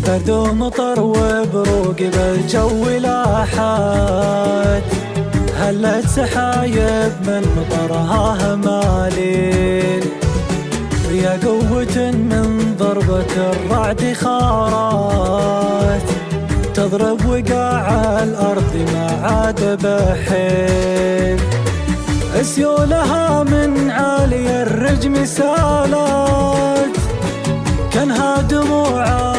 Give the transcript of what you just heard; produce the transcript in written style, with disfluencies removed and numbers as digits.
برد ومطر وبروق بالجو لاحت، هلت سحايب من مطرها همالين، ويا قوة من ضربة الرعد خارت، تضرب وقاع الأرض ما عاد بحيل. سيولها من عالي الرجم سالت، كانها دموع